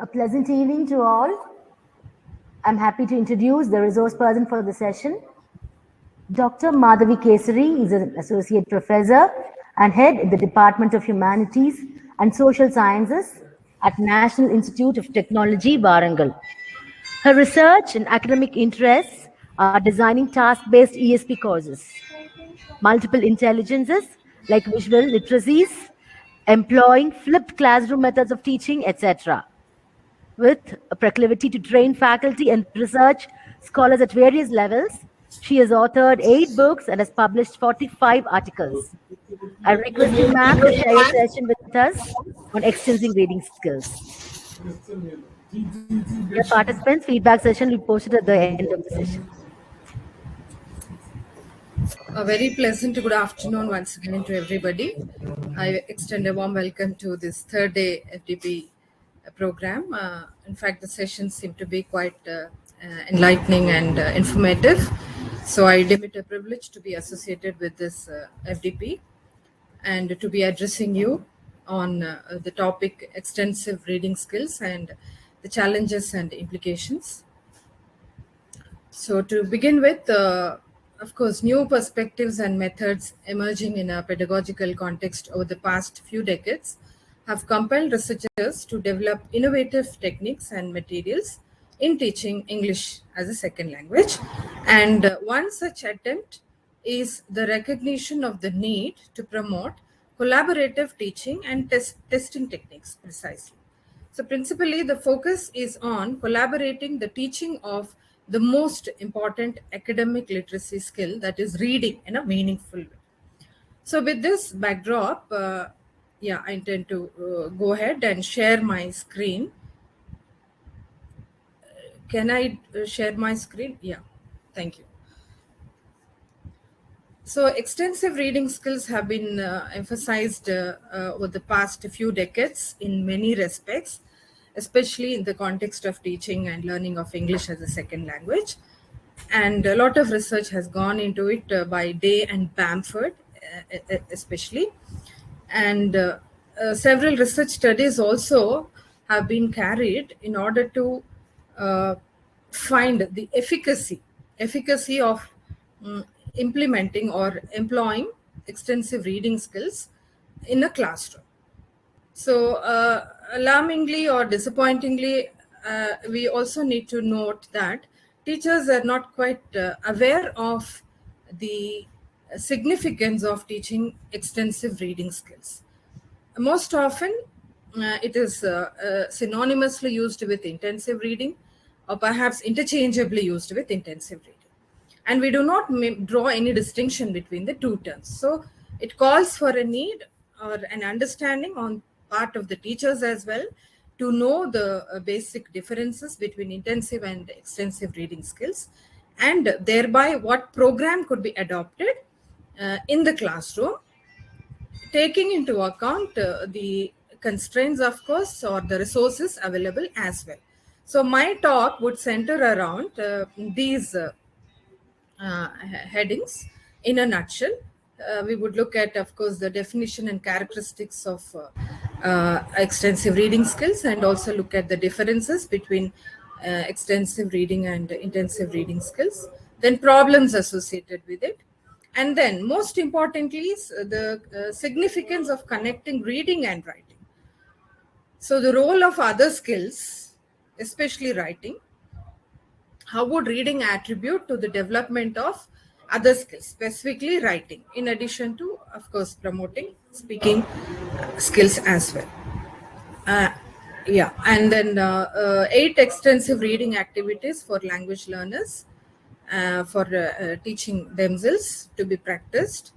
A pleasant evening to all. I'm happy to introduce the resource person for the session. Dr. Madhavi Kesari is an associate professor and head in the Department of Humanities and Social Sciences at National Institute of Technology, Warangal. Her research and academic interests are designing task-based ESP courses, multiple intelligences like visual literacies, employing flipped classroom methods of teaching, etc. With a proclivity to train faculty and research scholars at various levels, she has authored 8 books and has published 45 articles. I request you, ma'am, to share your session with us on extensive reading skills. Dear participants, feedback session will be posted at the end of the session. A very pleasant good afternoon once again to everybody. I extend a warm welcome to this third day FDP program. In fact, the sessions seem to be quite enlightening and informative. So I deem it a privilege to be associated with this FDP and to be addressing you on the topic extensive reading skills and the challenges and implications. So to begin with, of course, new perspectives and methods emerging in a pedagogical context over the past few decades have compelled researchers to develop innovative techniques and materials in teaching English as a second language. And one such attempt is the recognition of the need to promote collaborative teaching and testing techniques precisely. So principally, the focus is on collaborating the teaching of the most important academic literacy skill, that is reading in a meaningful way. So with this backdrop, I intend to go ahead and share my screen. Can I share my screen? Yeah, thank you. So extensive reading skills have been emphasized over the past few decades in many respects, especially in the context of teaching and learning of English as a second language. And a lot of research has gone into it by Day and Bamford, especially. And several research studies also have been carried in order to find the efficacy of implementing or employing extensive reading skills in a classroom. So alarmingly or disappointingly, we also need to note that teachers are not quite aware of the significance of teaching extensive reading skills. Most often, it is synonymously used with intensive reading or perhaps interchangeably used with intensive reading. And we do not draw any distinction between the two terms. So it calls for a need or an understanding on part of the teachers as well to know the basic differences between intensive and extensive reading skills, and thereby what program could be adopted in the classroom, taking into account the constraints, of course, or the resources available as well. So my talk would center around these headings in a nutshell. We would look at, of course, the definition and characteristics of extensive reading skills, and also look at the differences between extensive reading and intensive reading skills, then problems associated with it, and then most importantly is the significance of connecting reading and writing. So the role of other skills, especially writing, how would reading attribute to the development of other skills, specifically writing, in addition to, of course, promoting speaking skills as well. And then 8 extensive reading activities for language learners for teaching themselves to be practiced,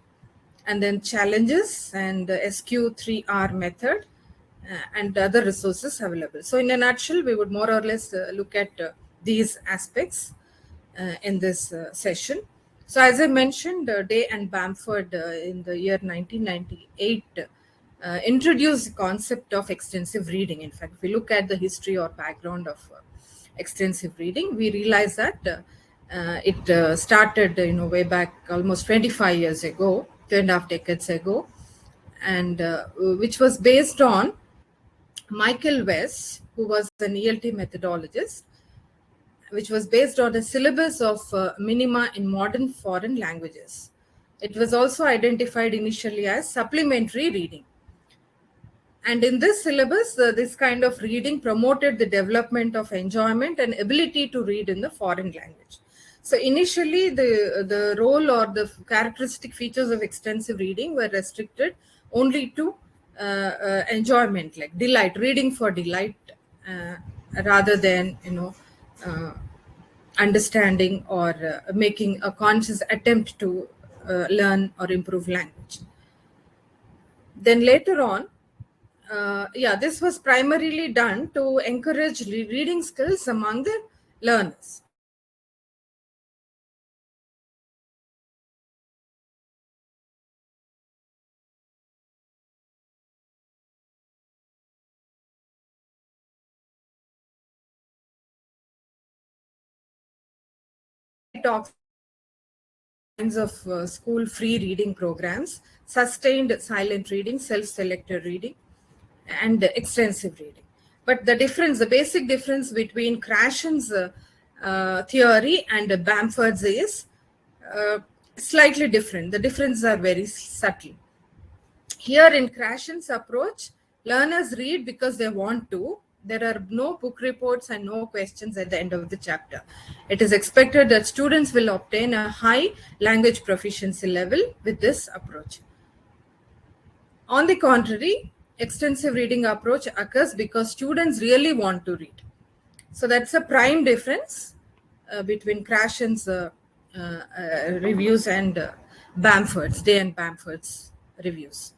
and then challenges and SQ3R method and other resources available. So in a nutshell, we would more or less look at these aspects in this session. So as I mentioned, Day and Bamford in the year 1998 introduced the concept of extensive reading. In fact, if we look at the history or background of extensive reading, we realize that it started way back almost 25 years ago, 2.5 decades ago, and which was based on Michael West, who was an ELT methodologist, which was based on a syllabus of minima in modern foreign languages. It was also identified initially as supplementary reading. And in this syllabus, this kind of reading promoted the development of enjoyment and ability to read in the foreign language. So initially, the role or the characteristic features of extensive reading were restricted only to enjoyment, like delight, reading for delight, rather than understanding or making a conscious attempt to learn or improve language. Then later on, this was primarily done to encourage reading skills among the learners. It talks kinds of school free reading programs, sustained silent reading, self-selected reading, and extensive reading. But the basic difference between Krashen's theory and Bamford's is slightly different. The differences are very subtle. Here in Krashen's approach, learners read because they want to. There are no book reports and no questions at the end of the chapter. It is expected that students will obtain a high language proficiency level with this approach. On the contrary, extensive reading approach occurs because students really want to read. So that's a prime difference between Krashen's reviews and Bamford's, Day and Bamford's reviews.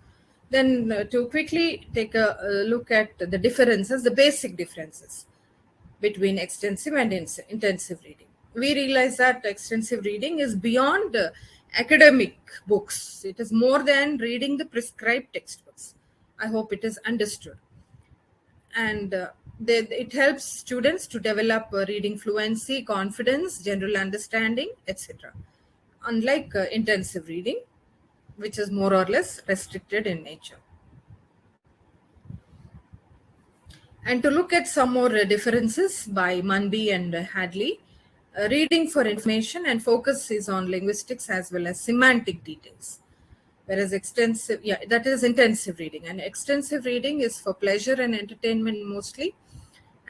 Then to quickly take a look at the differences, the basic differences between extensive and intensive reading. We realize that extensive reading is beyond academic books. It is more than reading the prescribed textbooks. I hope it is understood. And it helps students to develop reading fluency, confidence, general understanding, etc. Unlike intensive reading, which is more or less restricted in nature. And to look at some more differences by Munby and Hadley, reading for information and focus is on linguistics as well as semantic details. Whereas that is intensive reading. And extensive reading is for pleasure and entertainment mostly,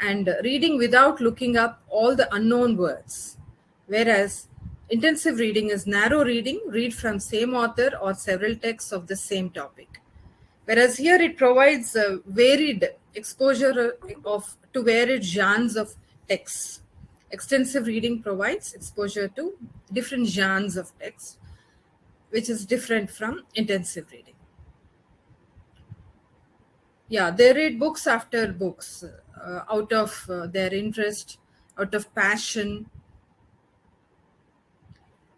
and reading without looking up all the unknown words. Whereas intensive reading is narrow reading, read from same author or several texts of the same topic. Whereas here it provides a varied exposure to varied genres of texts. Extensive reading provides exposure to different genres of text, which is different from intensive reading. Yeah, they read books after books out of their interest, out of passion.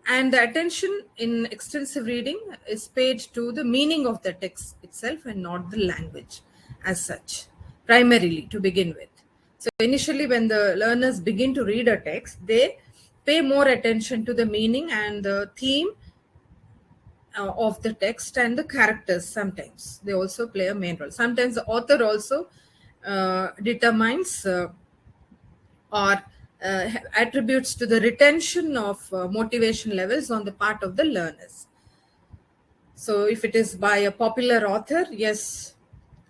And the attention in extensive reading is paid to the meaning of the text itself and not the language as such, primarily to begin with. So initially, when the learners begin to read a text, they pay more attention to the meaning and the theme of the text and the characters. Sometimes they also play a main role. Sometimes the author also determines or attributes to the retention of motivation levels on the part of the learners. So if it is by a popular author, yes,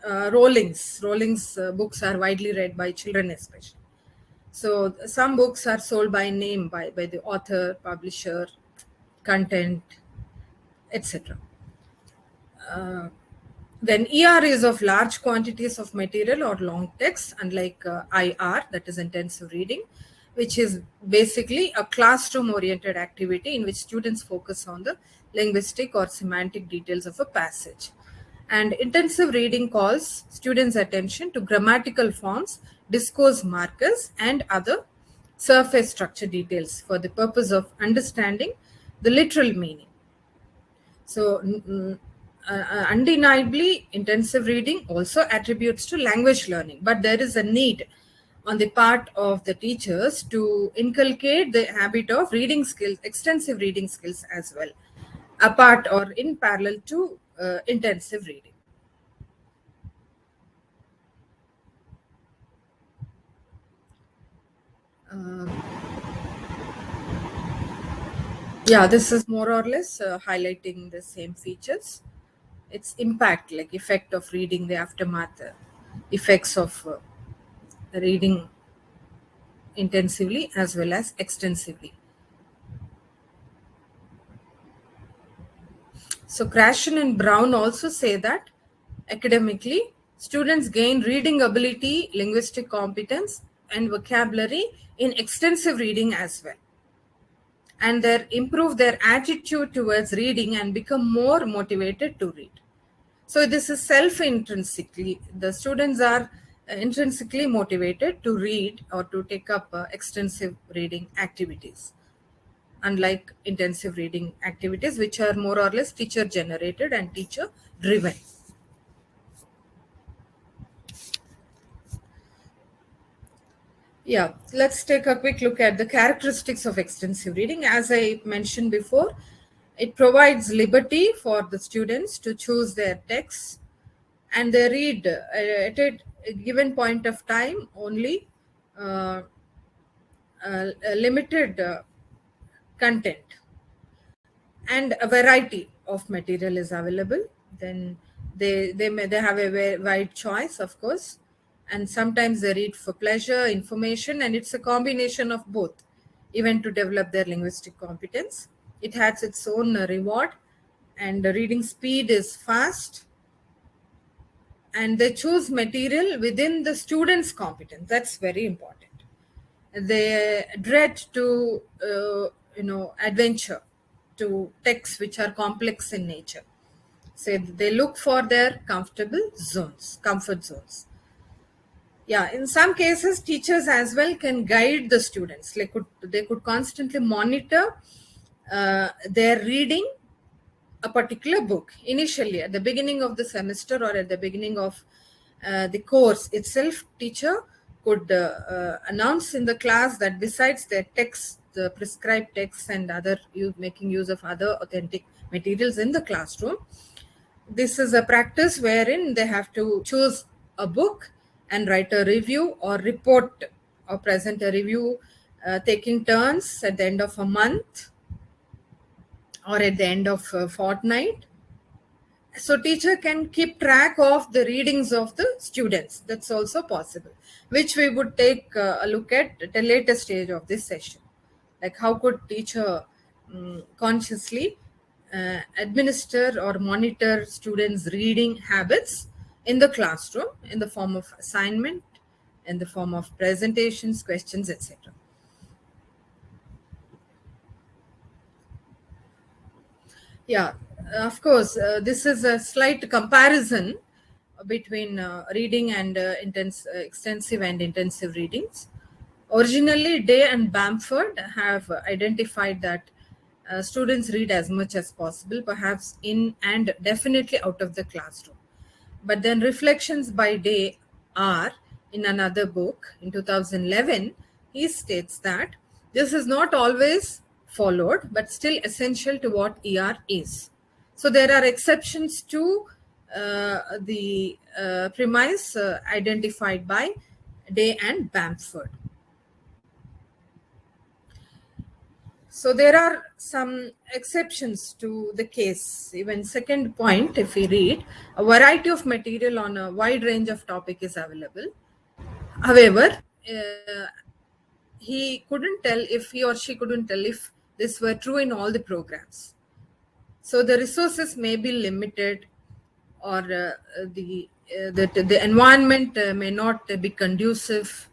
Rowling's books are widely read by children especially. So some books are sold by name, by the author, publisher, content, etc. Then ER is of large quantities of material or long text, unlike IR, that is intensive reading, which is basically a classroom-oriented activity in which students focus on the linguistic or semantic details of a passage. And intensive reading calls students' attention to grammatical forms, discourse markers, and other surface structure details for the purpose of understanding the literal meaning. So undeniably, intensive reading also attributes to language learning, but there is a need on the part of the teachers to inculcate the habit of reading skills, extensive reading skills as well, apart or in parallel to intensive reading. Yeah, this is more or less highlighting the same features. Its impact, like effect of reading, the aftermath, effects of reading intensively as well as extensively. So Krashen and Brown also say that academically, students gain reading ability, linguistic competence, and vocabulary in extensive reading as well. And they improve their attitude towards reading and become more motivated to read. So this is self-intrinsically, the students are intrinsically motivated to read or to take up extensive reading activities, unlike intensive reading activities, which are more or less teacher generated and teacher driven. Yeah, let's take a quick look at the characteristics of extensive reading. As I mentioned before, it provides liberty for the students to choose their texts, and they read at a given point of time only uh, limited content, and a variety of material is available. Then they have a wide choice, of course, and sometimes they read for pleasure, information, and it's a combination of both, even to develop their linguistic competence. It has its own reward, and the reading speed is fast, and they choose material within the student's competence. That's very important. They dread to adventure to texts which are complex in nature. So they look for their comfort zones. Yeah, in some cases, teachers as well can guide the students. They could constantly monitor their reading a particular book initially at the beginning of the semester or at the beginning of the course itself. Teacher could announce in the class that besides their text, the prescribed texts and making use of other authentic materials in the classroom, this is a practice wherein they have to choose a book and write a review or report or present a review, taking turns at the end of a month or at the end of a fortnight. So teacher can keep track of the readings of the students. That's also possible, which we would take a look at a later stage of this session. Like how could teacher consciously administer or monitor students' reading habits in the classroom in the form of assignment, in the form of presentations, questions, etc. Yeah, of course, this is a slight comparison between reading and extensive and intensive readings. Originally, Day and Bamford have identified that students read as much as possible, perhaps in and definitely out of the classroom. But then reflections by Day are in another book in 2011. He states that this is not always followed, but still essential to what ER is. So there are exceptions to the premise identified by Day and Bamford. So there are some exceptions to the case. Even second point, if we read, a variety of material on a wide range of topic is available. However, he couldn't tell if he or she couldn't tell if this were true in all the programs. So the resources may be limited, or the environment may not be conducive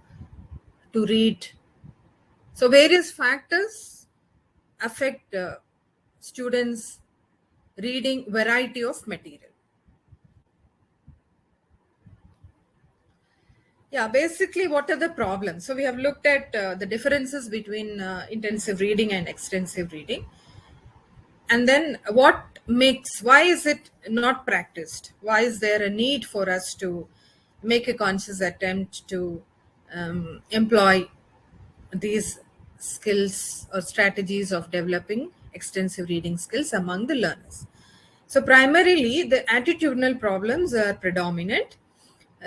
to read. So various factors affect students reading variety of material. Yeah, basically what are the problems? So we have looked at the differences between intensive reading and extensive reading. And then why is it not practiced? Why is there a need for us to make a conscious attempt to employ these skills or strategies of developing extensive reading skills among the learners? So primarily, the attitudinal problems are predominant.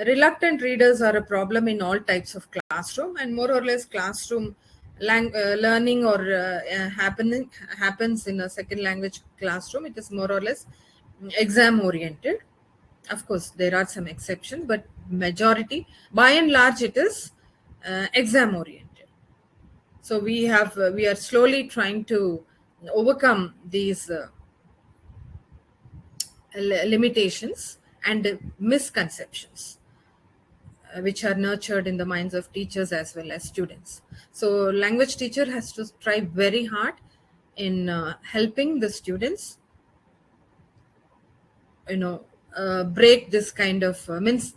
Reluctant readers are a problem in all types of classroom, and more or less classroom learning or happens in a second language classroom. It is more or less exam oriented. Of course, there are some exceptions, but majority, by and large, it is exam oriented. So we are slowly trying to overcome these limitations and misconceptions which are nurtured in the minds of teachers as well as students. So language teacher has to try very hard in helping the students, break this kind of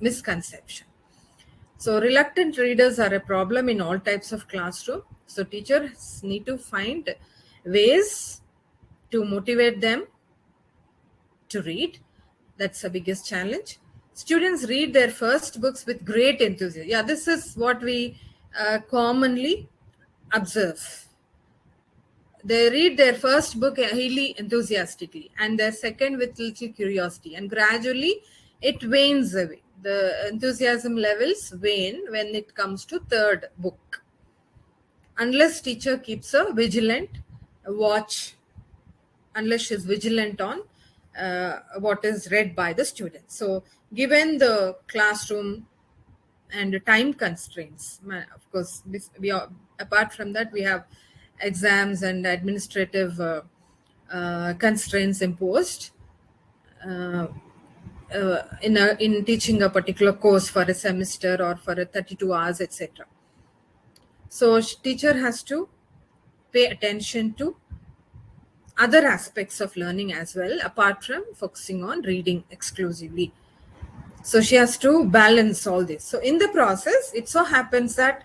misconception. So reluctant readers are a problem in all types of classroom. So teachers need to find ways to motivate them to read. That's the biggest challenge. Students read their first books with great enthusiasm. Yeah, this is what we commonly observe. They read their first book highly enthusiastically and their second with little curiosity, and gradually it wanes away. The enthusiasm levels wane when it comes to third book, unless teacher keeps a vigilant watch, unless she's vigilant on what is read by the students. So given the classroom and the time constraints, of course we are, apart from that we have exams and administrative constraints imposed uh, in teaching a particular course for a semester or for a 32 hours, etc. So teacher has to pay attention to other aspects of learning as well, apart from focusing on reading exclusively. So she has to balance all this. So in the process, it so happens that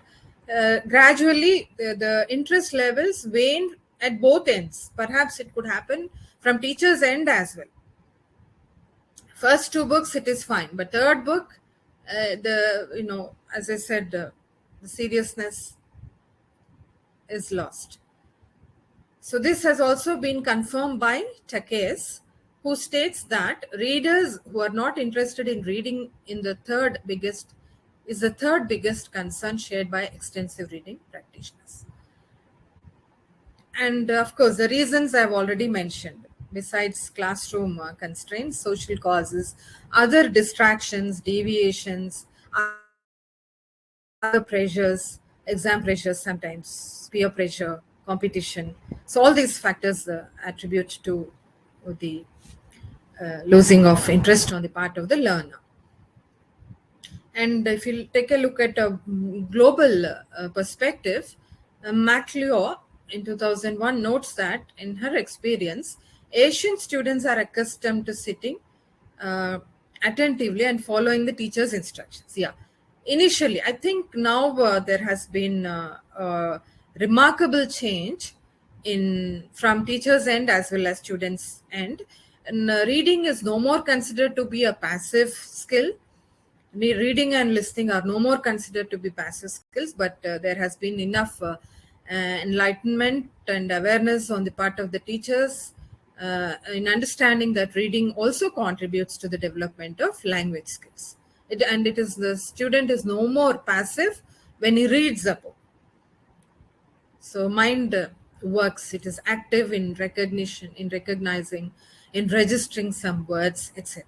gradually the interest levels wane at both ends. Perhaps it could happen from teacher's end as well. First two books it is fine, but third book, as I said, the seriousness is lost. So this has also been confirmed by Takes, who states that readers who are not interested in reading in the third biggest concern shared by extensive reading practitioners. And of course, the reasons I've already mentioned, besides classroom constraints, social causes, other distractions, deviations, other pressures, exam pressures sometimes, peer pressure, competition. So all these factors attribute to the losing of interest on the part of the learner. And if you take a look at a global perspective, MacLeod in 2001 notes that in her experience, Asian students are accustomed to sitting attentively and following the teacher's instructions. Yeah. Initially, I think now there has been a remarkable change in from teachers' end as well as students' end. And reading is no more considered to be a passive skill. Reading and listening are no more considered to be passive skills, but there has been enough enlightenment and awareness on the part of the teachers in understanding that reading also contributes to the development of language skills. It is the student is no more passive when he reads a book. So mind works. It is active in recognition, in recognizing, in registering some words, etc.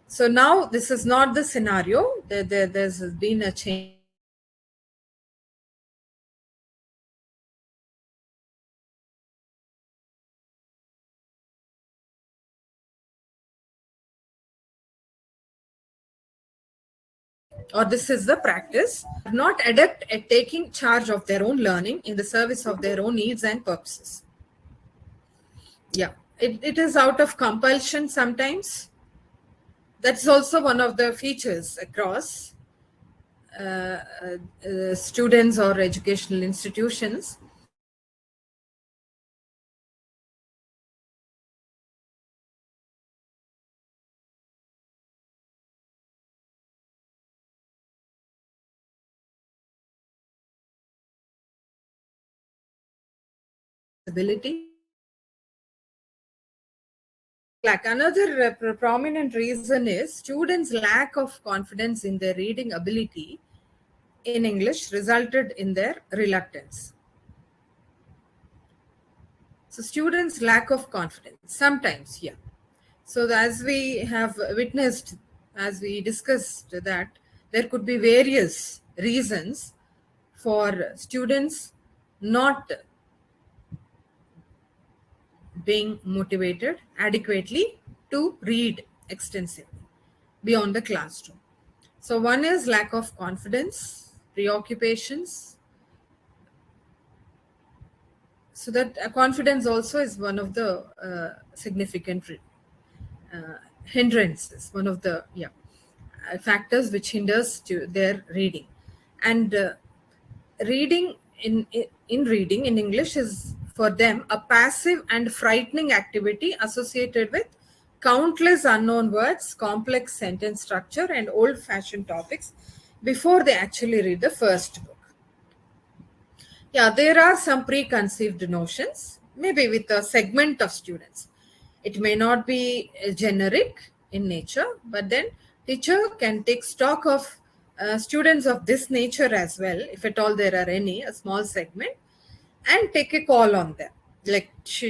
So now this is not the scenario. There's been a change in the or this is the practice, not adept at taking charge of their own learning in the service of their own needs and purposes. Yeah, it is out of compulsion sometimes. That's also one of the features across students or educational institutions. Ability lack. Another prominent reason is students' lack of confidence in their reading ability in English resulted in their reluctance. So students' lack of confidence, sometimes, yeah. So as we have witnessed, as we discussed, that there could be various reasons for students not being motivated adequately to read extensively beyond the classroom. So one is lack of confidence, preoccupations. So that confidence also is one of the significant hindrances, one of the factors which hinders to their reading. And reading in reading in English is for them a passive and frightening activity associated with countless unknown words, complex sentence structure, and old-fashioned topics before they actually read the first book. Yeah, there are some preconceived notions, maybe with a segment of students. It may not be generic in nature, but then teacher can take stock of students of this nature as well, if at all there are any, a small segment, and take a call on them. Like he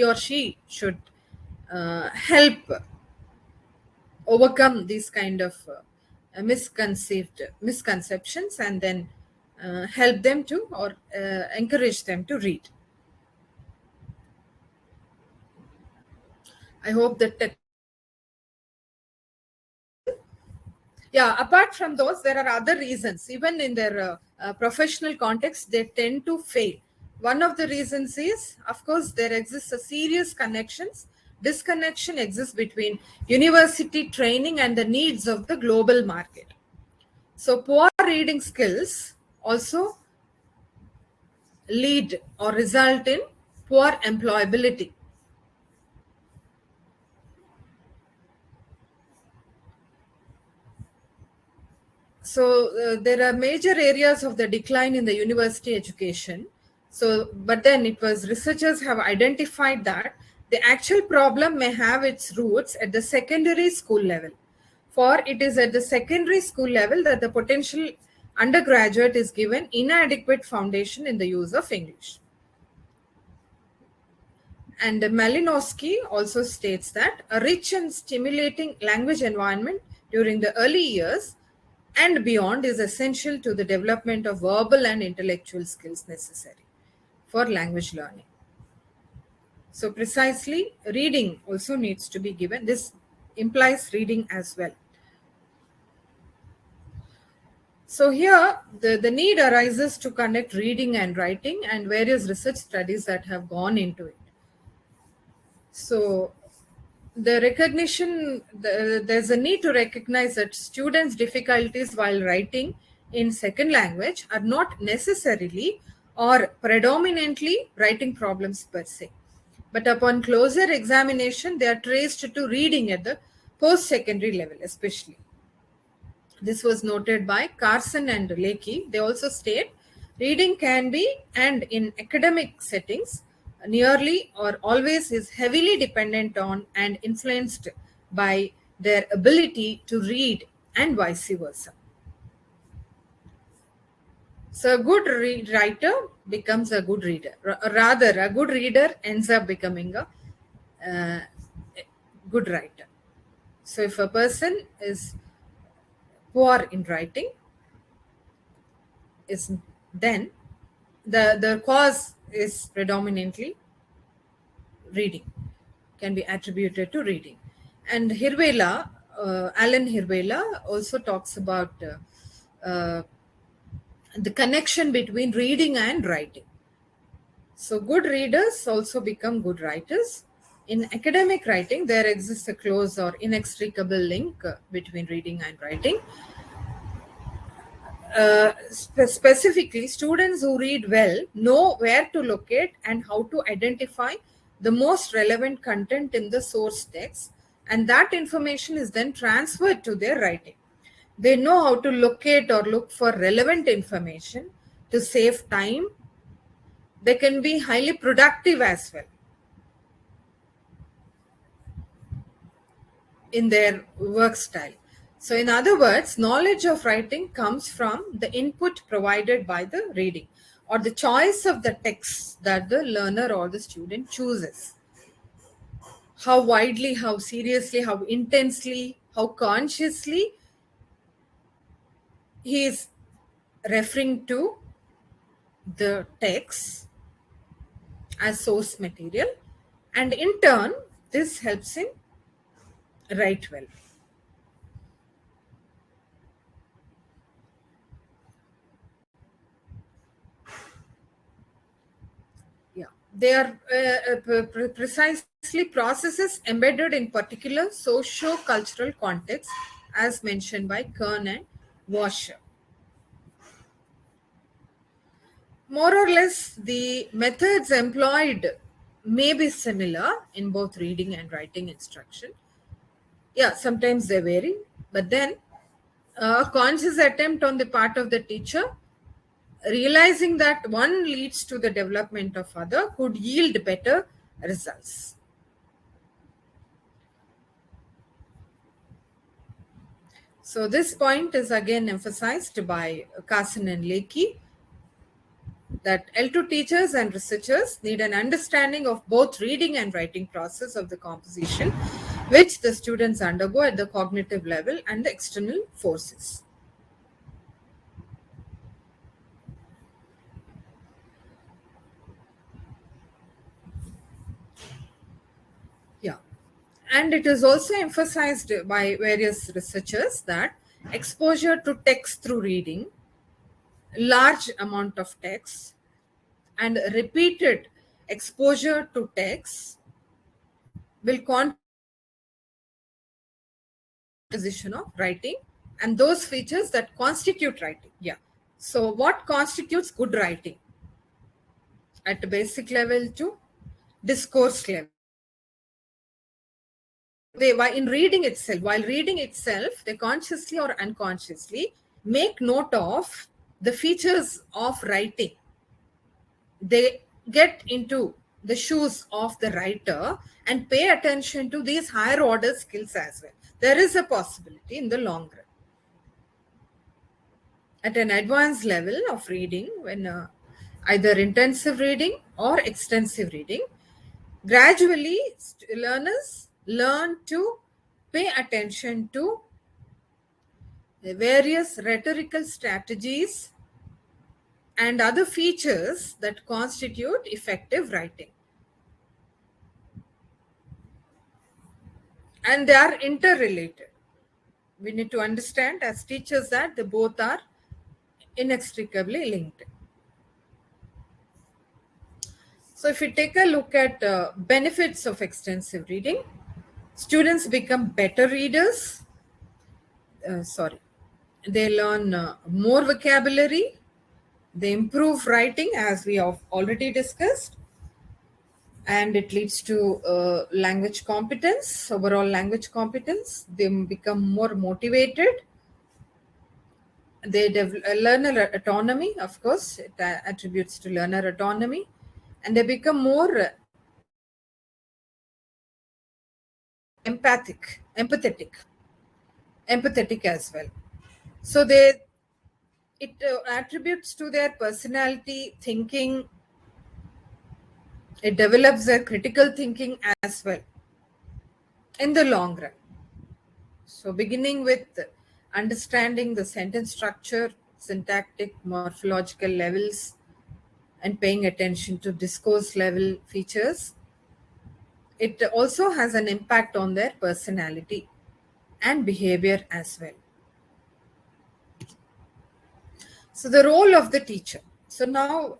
or she should help overcome these kind of misconceptions, and then help them to, or encourage them to read. I hope that yeah, apart from those, there are other reasons. Even in their professional context, they tend to fail. One of the reasons is, of course, there exists a serious disconnection exists between university training and the needs of the global market. So poor reading skills also lead or result in poor employability. So there are major areas of the decline in the university education. So, but then researchers have identified that the actual problem may have its roots at the secondary school level. For it is at the secondary school level that the potential undergraduate is given inadequate foundation in the use of English. And Malinowski also states that a rich and stimulating language environment during the early years and beyond is essential to the development of verbal and intellectual skills necessary for language learning. So precisely, reading also needs to be given. This implies reading as well. So here, the need arises to connect reading and writing, and various research studies that have gone into it. So the recognition, there's a need to recognize that students' difficulties while writing in second language are not necessarily or predominantly writing problems per se. But upon closer examination, they are traced to reading at the post-secondary level, especially. This was noted by Carson and Leakey. They also state reading can be, and in academic settings, nearly or always is heavily dependent on and influenced by their ability to read, and vice versa. So a good writer becomes a good reader. Rather, a good reader ends up becoming a good writer. So if a person is poor in writing, then the cause is predominantly reading, can be attributed to reading. And Alan Hirvela also talks about the connection between reading and writing. So good readers also become good writers. In academic writing, there exists a close or inextricable link between reading and writing. Specifically, students who read well know where to locate and how to identify the most relevant content in the source text, and that information is then transferred to their writing. They know how to locate or look for relevant information to save time. They can be highly productive as well. in their work style. So in other words, knowledge of writing comes from the input provided by the reading, or the choice of the text that the learner or the student chooses. How widely, how seriously, how intensely, how consciously he is referring to the text as source material, and in turn this helps him write well. Yeah, they are precisely processes embedded in particular socio-cultural context, as mentioned by Kern and Washer. More or less, the methods employed may be similar in both reading and writing instruction. Yeah, sometimes they vary, but then a conscious attempt on the part of the teacher, realizing that one leads to the development of other, could yield better results. So this point is again emphasized by Carson and Leakey, that L2 teachers and researchers need an understanding of both reading and writing process of the composition, which the students undergo at the cognitive level, and the external forces. Yeah. And it is also emphasized by various researchers that exposure to text through reading, large amount of text, and repeated exposure to text will composition of writing and those features that constitute writing. Yeah. So what constitutes good writing? At a basic level to discourse level. While reading itself, they consciously or unconsciously make note of the features of writing. They get into the shoes of the writer and pay attention to these higher order skills as well. There is a possibility in the long run. At an advanced level of reading, when either intensive reading or extensive reading, gradually learners learn to pay attention to the various rhetorical strategies and other features that constitute effective writing. And they are interrelated. We need to understand as teachers that they both are inextricably linked. So if we take a look at benefits of extensive reading, students become better readers. They learn more vocabulary. They improve writing, as we have already discussed, and it leads to language competence, overall language competence. They become more motivated. They learner autonomy, of course, it attributes to learner autonomy, and they become more empathetic as well. So it attributes to their personality, thinking. It develops their critical thinking as well in the long run. So beginning with understanding the sentence structure, syntactic, morphological levels, and paying attention to discourse level features, it also has an impact on their personality and behavior as well. So the role of the teacher. So now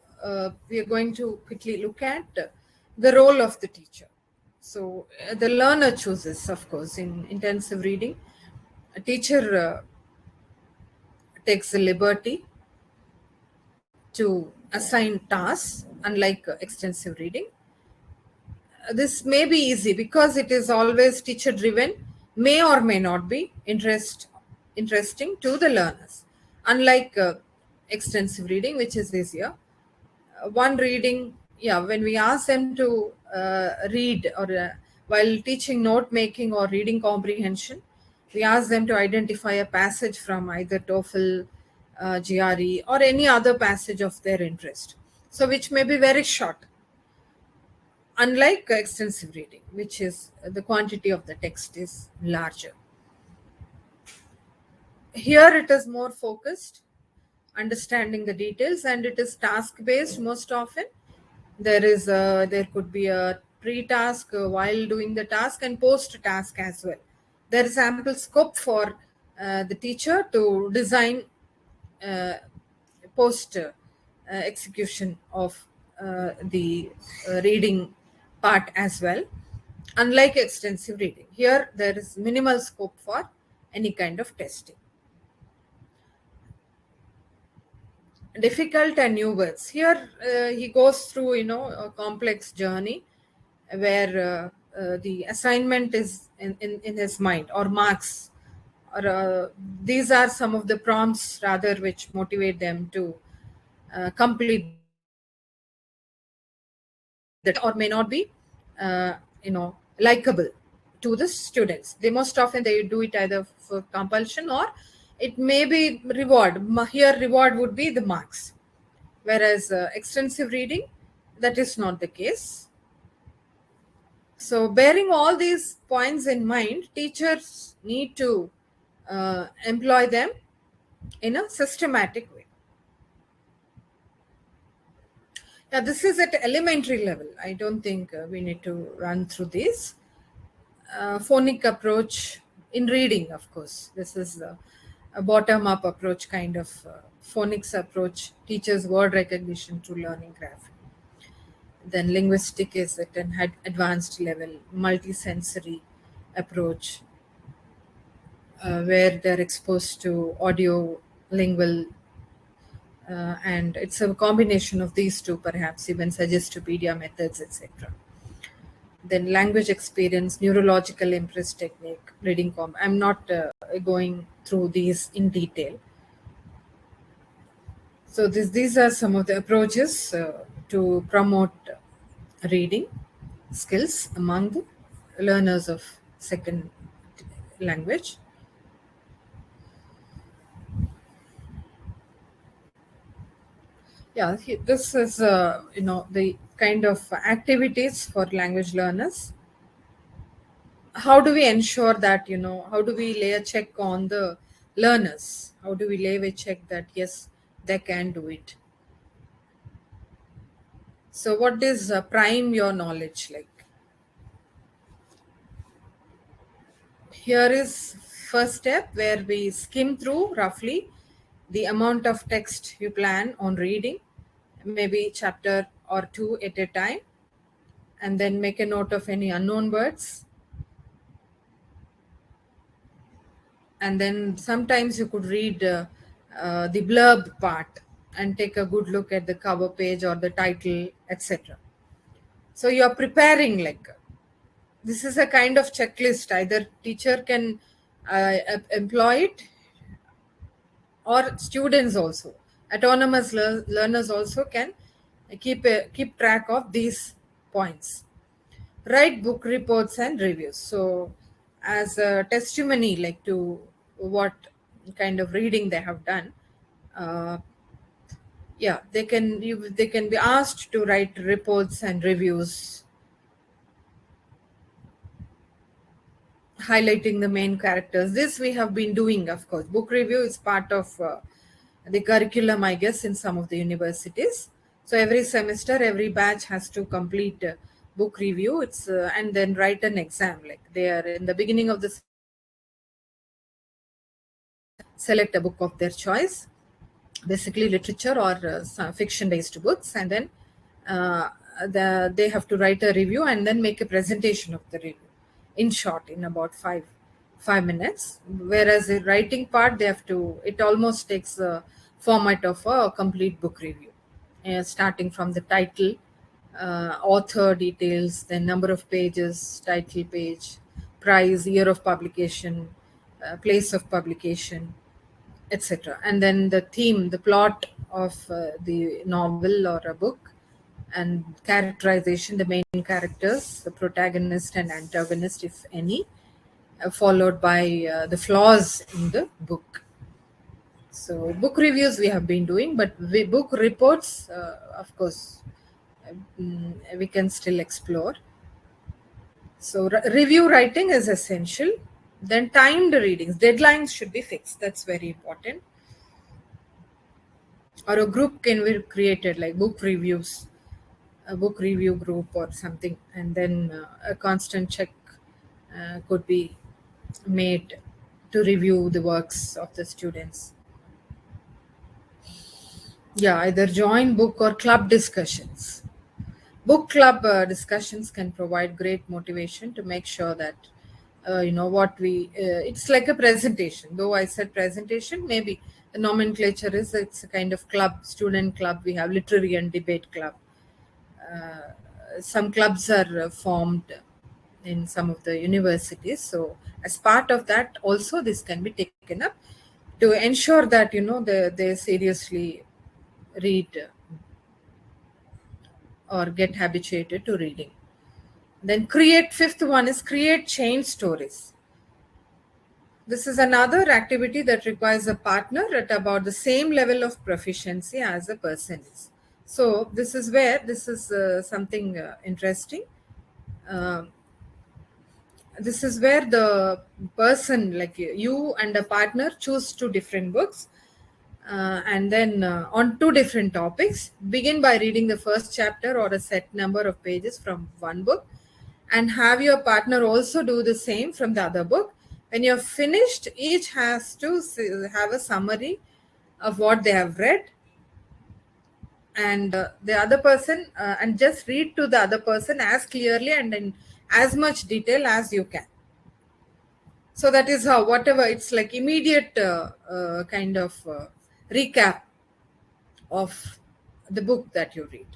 we are going to quickly look at the role of the teacher. So the learner chooses, of course, in intensive reading. A teacher takes the liberty to assign tasks, unlike extensive reading. This may be easy because it is always teacher driven, may or may not be interesting to the learners, unlike extensive reading, which is easier. One reading, when we ask them to read or While teaching note making or reading comprehension, we ask them to identify a passage from either TOEFL, GRE, or any other passage of their interest. So, which may be very short, unlike extensive reading, which is the quantity of the text is larger. Here it is more focused, understanding the details, and it is task based most often. There could be a pre-task while doing the task and post-task as well. There is ample scope for the teacher to design post execution of the reading part as well. Unlike extensive reading, here there is minimal scope for any kind of testing. Difficult and new words. Here he goes through a complex journey where the assignment is in his mind, or marks, or these are some of the prompts rather which motivate them to complete the task, or may not be likable to the students. They most often they do it either for compulsion, or it may be reward. Here reward would be the marks, whereas extensive reading, that is not the case. So bearing all these points in mind, teachers need to employ them in a systematic way. Now, this is at elementary level. I don't think we need to run through this. Phonic approach in reading, of course. This is a bottom-up approach, kind of phonics approach, teaches word recognition through learning graph. Then linguistic is at an advanced level, multisensory approach, where they're exposed to audio, lingual, and it's a combination of these two, perhaps even suggestopedia methods, etc. Then language experience, neurological impress technique, reading I'm not going through these in detail. So these are some of the approaches to promote reading skills among the learners of second language. Yeah, this is the kind of activities for language learners. How do we ensure that, how do we lay a check on the learners? How do we lay a check that yes, they can do it? So what is prime your knowledge like? Here is first step, where we skim through roughly the amount of text you plan on reading, maybe chapter or two at a time, and then make a note of any unknown words. And then sometimes you could read the blurb part and take a good look at the cover page or the title, etc. So you are preparing, like, this is a kind of checklist. Either teacher can employ it, or students also. Autonomous learners also can keep track of these points. Write book reports and reviews. So as a testimony, like to what kind of reading they have done, they can be asked to write reports and reviews highlighting the main characters. This we have been doing, of course. Book review is part of the curriculum, I guess, in some of the universities. So every semester, every batch has to complete book review. It's and then write an exam. Like they are in the beginning of the select a book of their choice, basically literature or fiction-based books, and then they have to write a review and then make a presentation of the review in short, in about five minutes. Whereas the writing part, they have to, it almost takes the format of a complete book review, starting from the title, author details, then number of pages, title page, price, year of publication, place of publication, etc. And then the theme, the plot of the novel or a book, and characterization, the main characters, the protagonist and antagonist, if any, followed by the flaws in the book. So book reviews we have been doing, but book reports, of course, we can still explore. So review writing is essential. Then timed readings, deadlines should be fixed. That's very important. Or a group can be created, like book reviews, a book review group or something, and then a constant check could be made to review the works of the students. Yeah, either join book or club discussions. Book club discussions can provide great motivation to make sure that what we it's like a presentation. Though I said presentation, maybe the nomenclature is it's a kind of club, student club. We have literary and debate club. Some clubs are formed in some of the universities, so as part of that also this can be taken up to ensure that they seriously read or get habituated to reading. Then fifth one is create change stories. This is another activity that requires a partner at about the same level of proficiency as a person is. So this is something interesting. This is where the person, like you and a partner, choose two different books, and then on two different topics, begin by reading the first chapter or a set number of pages from one book, and have your partner also do the same from the other book. When you're finished, each has to have a summary of what they have read, and the other person, and just read to the other person as clearly and in as much detail as you can. So that is how, whatever, it's like immediate kind of recap of the book that you read.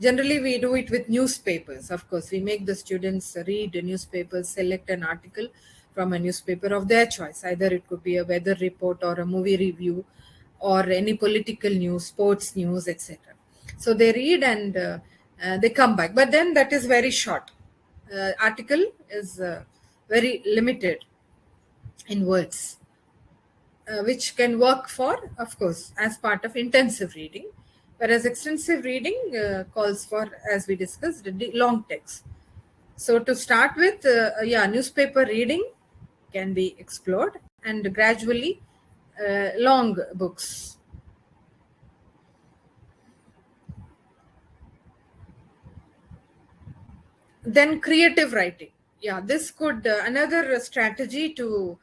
Generally, we do it with newspapers. Of course, we make the students read the newspapers, select an article from a newspaper of their choice. Either it could be a weather report or a movie review or any political news, sports news, etc. So they read and they come back. But then that is very short. Article is very limited in words, which can work for, of course, as part of intensive reading. Whereas extensive reading calls for, as we discussed, long text. So to start with, newspaper reading can be explored, and gradually long books. Then creative writing. Yeah, this could another strategy to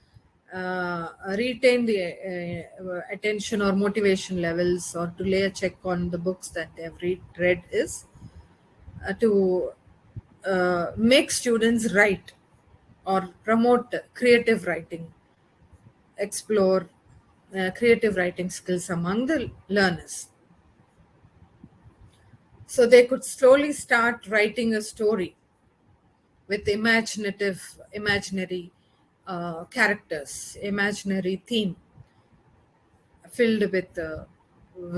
retain the attention or motivation levels, or to lay a check on the books that they have read is to make students write or promote creative writing, explore creative writing skills among the learners. So they could slowly start writing a story with imaginary characters, imaginary theme, filled with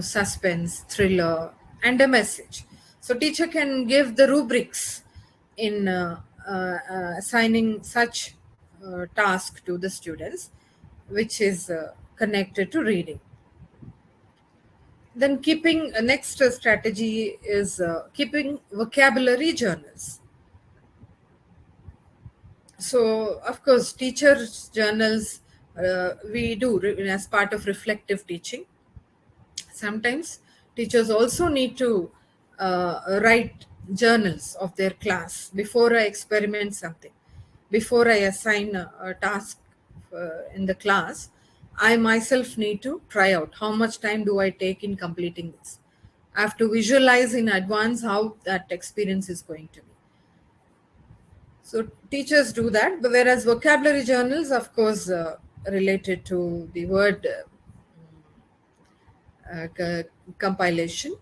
suspense, thriller, and a message. So teacher can give the rubrics in assigning such task to the students, which is connected to reading. Then next strategy is keeping vocabulary journals. So, of course, teachers' journals we do as part of reflective teaching. Sometimes teachers also need to write journals of their class before I experiment something, before I assign a task in the class. I myself need to try out how much time do I take in completing this. I have to visualize in advance how that experience is going to be. So teachers do that, but whereas vocabulary journals, of course, related to the word compilation.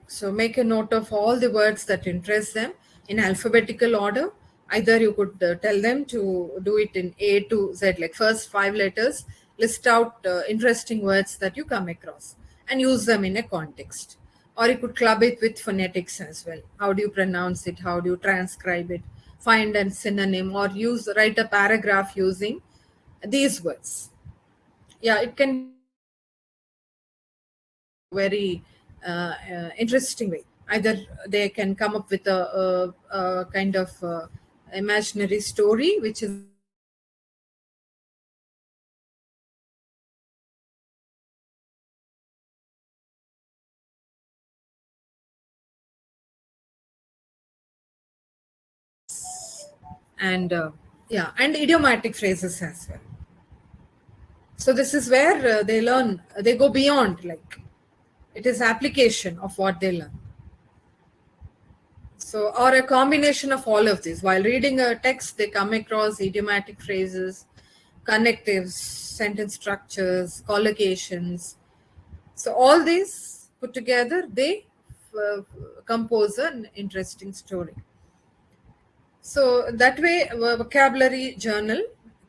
So make a note of all the words that interest them in alphabetical order. Either you could tell them to do it in A to Z, like first 5 letters list out interesting words that you come across and use them in a context. Or you could club it with phonetics as well. How do you pronounce it? How do you transcribe it? Find a synonym, or write a paragraph using these words. Yeah, it can be very interesting way. Either they can come up with a kind of imaginary story, which is and and idiomatic phrases as well. So this is where they learn, they go beyond, like it is application of what they learn. So, or a combination of all of these. While reading a text, they come across idiomatic phrases, connectives, sentence structures, collocations. So all these put together, they compose an interesting story. So that way, a vocabulary journal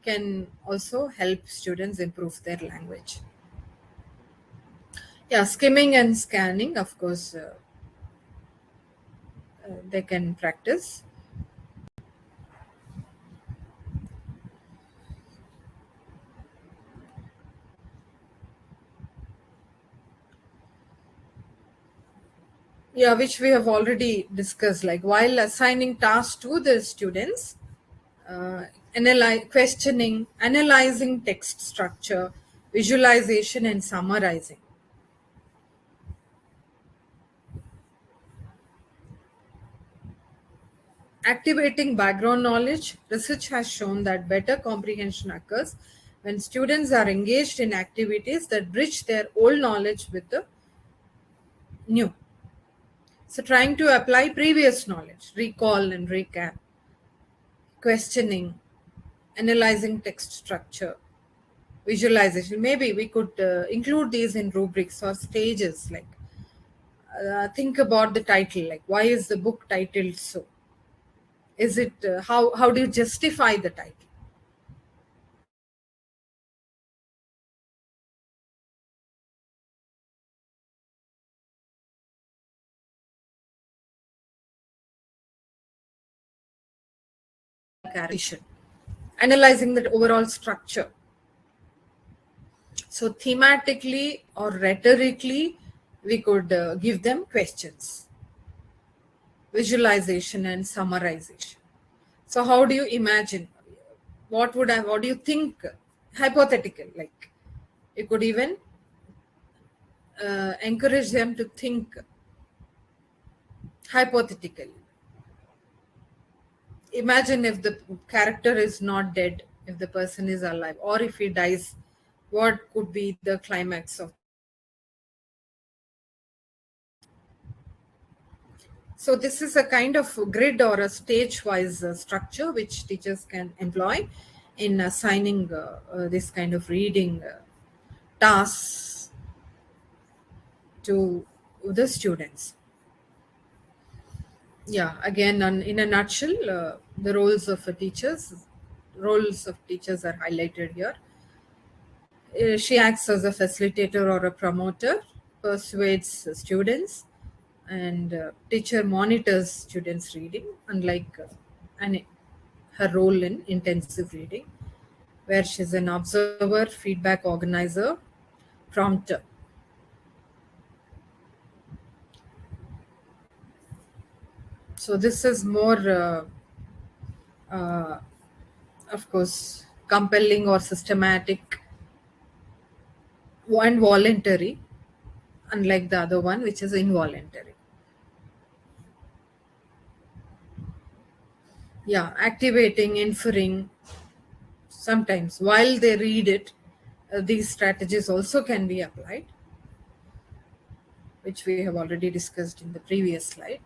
can also help students improve their language. Yeah, skimming and scanning, of course, they can practice. Yeah, which we have already discussed. Like while assigning tasks to the students, questioning, analyzing text structure, visualization, and summarizing. Activating background knowledge. Research has shown that better comprehension occurs when students are engaged in activities that bridge their old knowledge with the new. So, trying to apply previous knowledge, recall and recap, questioning, analyzing text structure, visualization. Maybe we could include these in rubrics or stages, like think about the title, like why is the book titled so? Is it how do you justify the title? Characterization, analyzing the overall structure. So thematically or rhetorically, we could give them questions, visualization and summarization. So how do you imagine? What do you think? Hypothetical, like you could even encourage them to think hypothetically. Imagine if the character is not dead, if the person is alive, or if he dies, what could be the climax of? So this is a kind of grid or a stage-wise structure which teachers can employ in assigning this kind of reading tasks to the students. Yeah, again, in a nutshell, the roles of teachers are highlighted here. She acts as a facilitator or a promoter, persuades students, and teacher monitors students' reading, unlike her role in intensive reading, where she's an observer, feedback organizer, prompter. So this is more, of course, compelling or systematic and voluntary, unlike the other one, which is involuntary. Yeah, activating, inferring. Sometimes while they read it, these strategies also can be applied, which we have already discussed in the previous slide.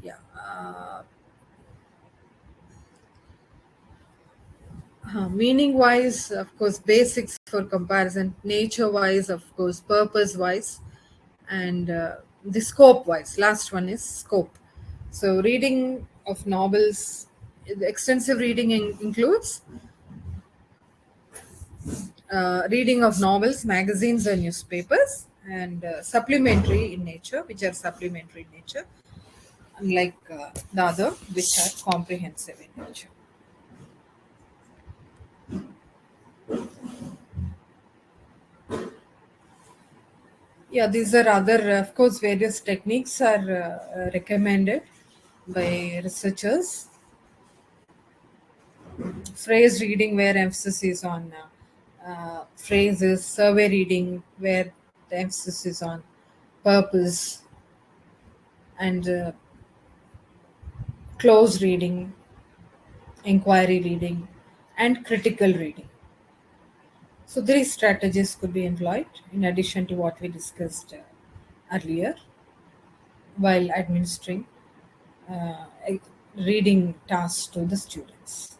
Yeah. Meaning wise, of course, basics for comparison, nature wise, of course, purpose wise, and the scope wise. Last one is scope. So, reading of novels, the extensive reading includes reading of novels, magazines, or newspapers, and supplementary in nature, which are supplementary in nature, unlike the other, which are comprehensive in nature. Yeah, these are other, of course, various techniques are recommended by researchers. Phrase reading, where emphasis is on phrases, survey reading, where the emphasis is on purpose, and close reading, inquiry reading, and critical reading. So, these strategies could be employed in addition to what we discussed earlier while administering a reading tasks to the students.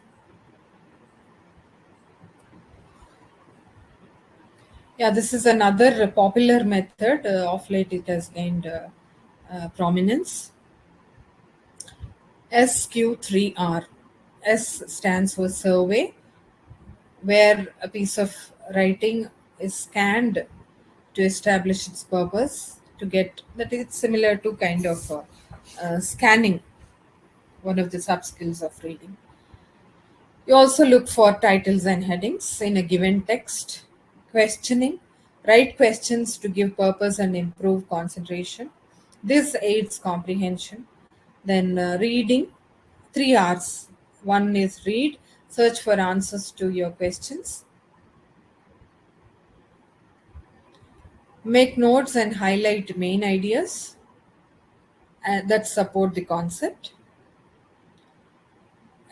Yeah, this is another popular method. Of late, it has gained prominence. SQ3R. S stands for survey, where a piece of writing is scanned to establish its purpose, to get that it's similar to kind of scanning, one of the sub skills of reading. You also look for titles and headings in a given text. Questioning. Write questions to give purpose and improve concentration. This aids comprehension. Then reading. 3 R's. One is read, search for answers to your questions. Make notes and highlight main ideas that support the concept.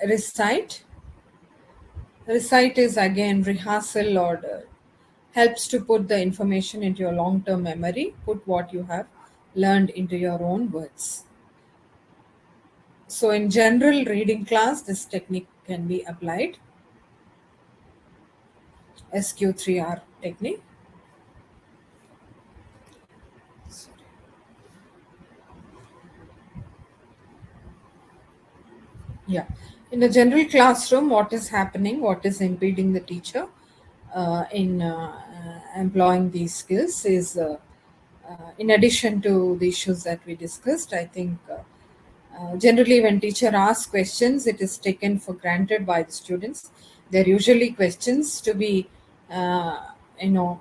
Recite. Recite is again rehearsal or helps to put the information into your long term memory, put what you have learned into your own words. So, in general reading class, this technique can be applied. SQ3R technique. Yeah. In a general classroom, what is happening, what is impeding the teacher in employing these skills is, in addition to the issues that we discussed, I think generally when teacher asks questions, it is taken for granted by the students. They're usually questions to be, you know,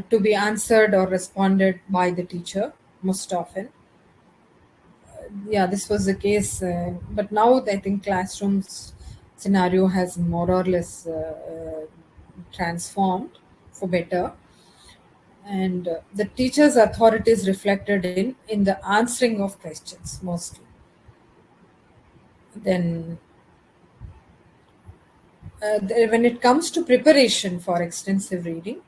to be answered or responded by the teacher most often. Yeah, this was the case, but now I think classrooms scenario has more or less transformed for better, and the teacher's authority is reflected in the answering of questions mostly. Then when it comes to preparation for extensive reading,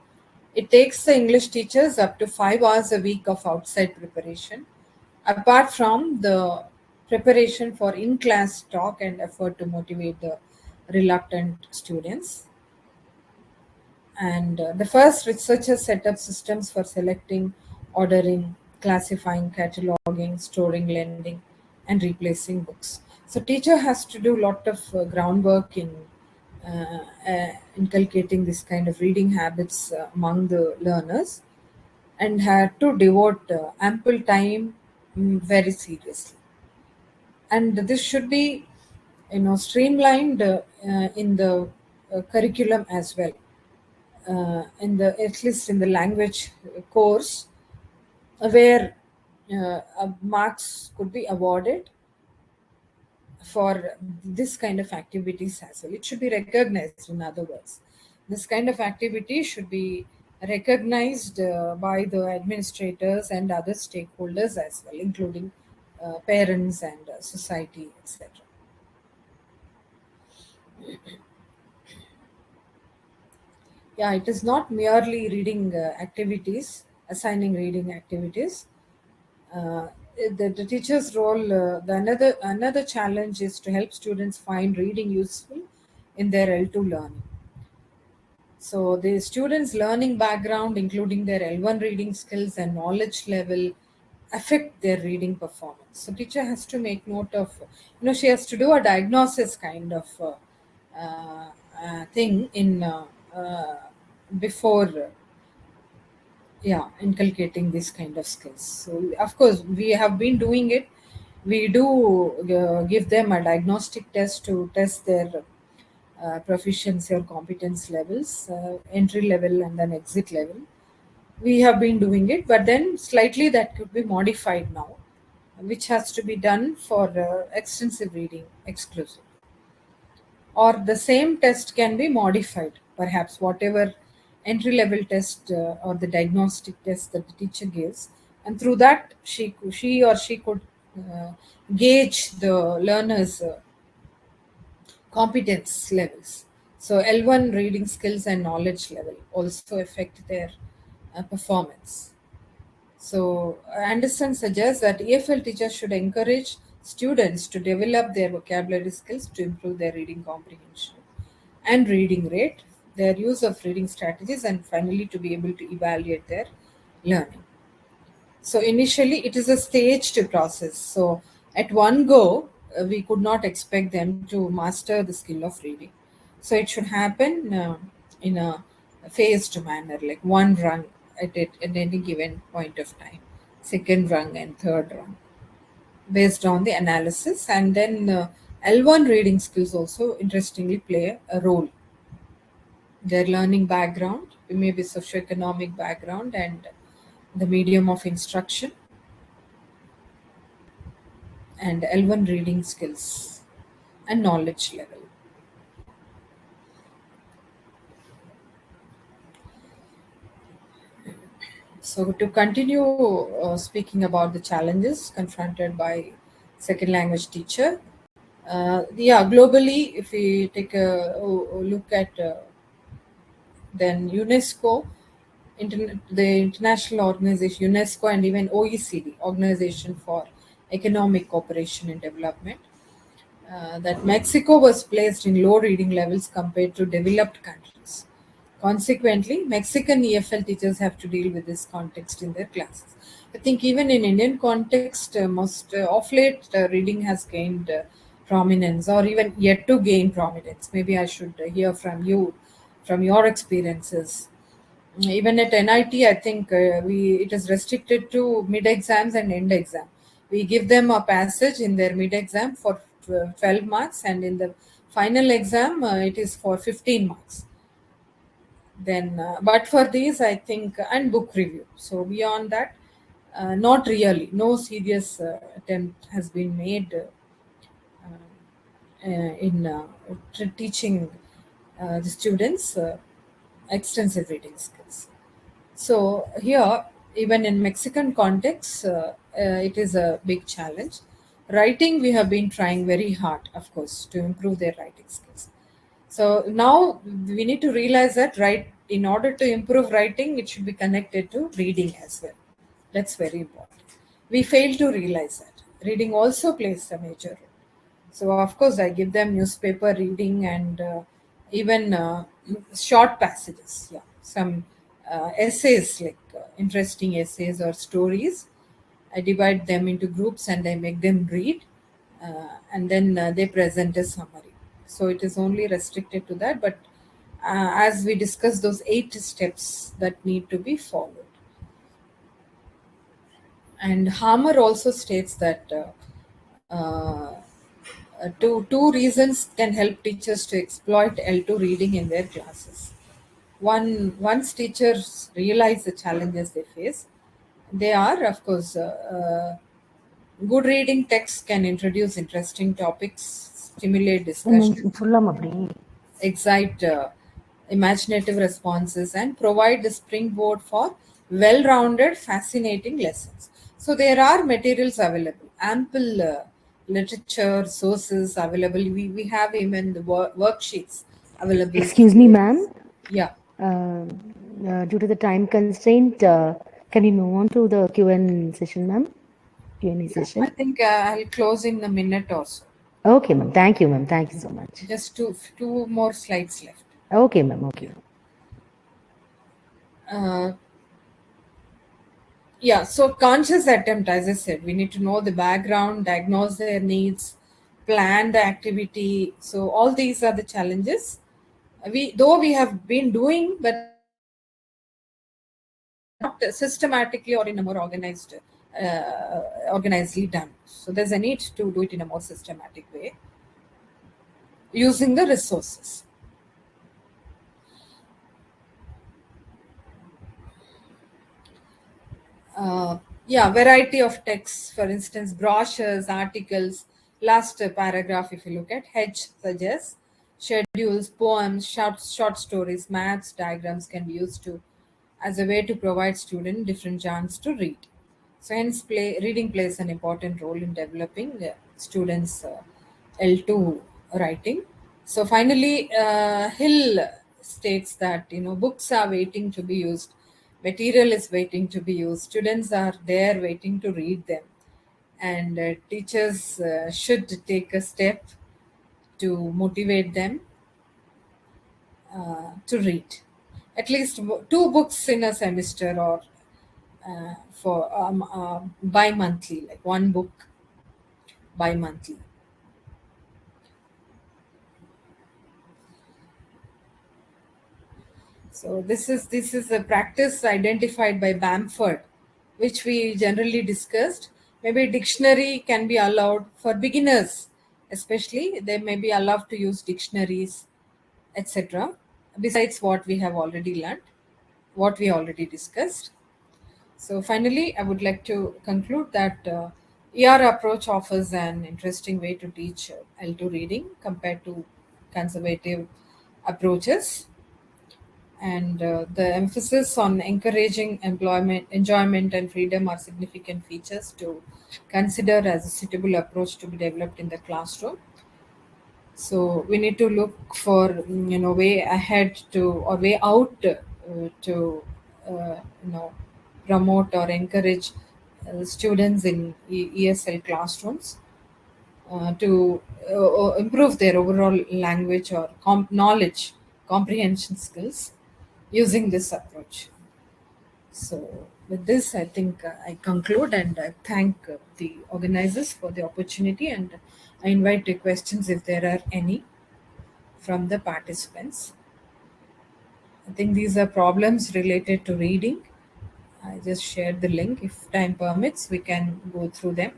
it takes the English teachers up to 5 hours a week of outside preparation, apart from the preparation for in-class talk and effort to motivate the reluctant students. And the first researchers set up systems for selecting, ordering, classifying, cataloging, storing, lending, and replacing books. So teacher has to do a lot of groundwork in inculcating this kind of reading habits among the learners, and had to devote ample time, very seriously. And this should be, streamlined in the curriculum as well, in the at least in the language course, where marks could be awarded for this kind of activities as well. It should be recognized, in other words. This kind of activity should be recognized by the administrators and other stakeholders as well, including parents and society, etc. Yeah, it is not merely reading activities, assigning reading activities. Uh, the teacher's role, the another challenge is to help students find reading useful in their L2 learning. So the students' learning background, including their L1 reading skills and knowledge level, affect their reading performance. So teacher has to make note of, she has to do a diagnosis kind of thing in before inculcating this kind of skills. So of course we have been doing it. We do give them a diagnostic test to test their proficiency or competence levels, entry level and then exit level. We have been doing it, but then slightly that could be modified now, which has to be done for extensive reading exclusive. Or the same test can be modified, perhaps whatever entry level test or the diagnostic test that the teacher gives, and through that she could uh, gauge the learners competence levels. So L1 reading skills and knowledge level also affect their performance. So Anderson suggests that EFL teachers should encourage students to develop their vocabulary skills to improve their reading comprehension and reading rate, their use of reading strategies, and finally to be able to evaluate their learning. So initially, it is a staged process. So at one go, we could not expect them to master the skill of reading. So it should happen in a phased manner, like one rung at any given point of time, second rung and third rung, based on the analysis. And then L1 reading skills also interestingly play a role. Their learning background, maybe socioeconomic background, and the medium of instruction, and L1 reading skills and knowledge level. So to continue speaking about the challenges confronted by second language teacher, globally, if we take a look at then UNESCO, the international organization UNESCO, and even OECD, Organization for Economic Cooperation and Development, that Mexico was placed in low reading levels compared to developed countries. Consequently, Mexican EFL teachers have to deal with this context in their classes. I think even in Indian context, most of late reading has gained prominence, or even yet to gain prominence. Maybe I should hear from you, from your experiences. Even at NIT, I think it is restricted to mid exams and end exam. We give them a passage in their mid exam for 12 marks, and in the final exam, it is for 15 marks. Then, but for these, I think, and book review. So beyond that, not really. No serious attempt has been made in teaching the students extensive reading skills. So here, even in Mexican context, it is a big challenge. Writing, we have been trying very hard, of course, to improve their writing skills. So now we need to realize that in order to improve writing, it should be connected to reading as well. That's very important. We fail to realize that. Reading also plays a major role. So of course, I give them newspaper reading and even short passages. Yeah, some essays, like interesting essays or stories. I divide them into groups and I make them read, and then they present a summary. So it is only restricted to that, but as we discussed, those 8 steps that need to be followed. And Hammer also states that two reasons can help teachers to exploit L2 reading in their classes. Once teachers realize the challenges they face, they are, of course, good reading texts can introduce interesting topics, stimulate discussion, excite imaginative responses, and provide the springboard for well-rounded, fascinating lessons. So there are materials available, ample literature sources available. We have even the worksheets available. Excuse me, ma'am. Yeah. Due to the time constraint, can we move on to the Q&A session, ma'am? Q&A session. I think I'll close in a minute or so. Okay, ma'am. Thank you, ma'am. Thank you so much. Just two more slides left. Okay, ma'am. Okay. So conscious attempt, as I said, we need to know the background, diagnose their needs, plan the activity. So all these are the challenges We have been doing, but not systematically or in a more organizedly done. So there's a need to do it in a more systematic way using the resources. Yeah, variety of texts, for instance, brochures, articles. Last paragraph, if you look at, Hedge suggests schedules, poems, short stories, maths, diagrams can be used to as a way to provide students different genres to read. So hence, reading plays an important role in developing students' L2 writing. So finally, Hill states that books are waiting to be used, material is waiting to be used, students are there waiting to read them, and teachers should take a step to motivate them to read at least two books in a semester, or for bi-monthly, like one book bi-monthly. So this is a practice identified by Bamford, which we generally discussed. Maybe dictionary can be allowed for beginners, especially they may be allowed to use dictionaries, etc. Besides what we have already learned, what we already discussed. So finally, I would like to conclude that ER approach offers an interesting way to teach L2 reading compared to conservative approaches, and the emphasis on encouraging enjoyment, and freedom are significant features to consider as a suitable approach to be developed in the classroom. So we need to look for way ahead to, or way out to promote or encourage students in ESL classrooms to improve their overall language or knowledge comprehension skills using this approach. So, with this, I think I conclude, and I thank the organizers for the opportunity, and I invite the questions if there are any from the participants. I think these are problems related to reading. I just shared the link. If time permits, we can go through them.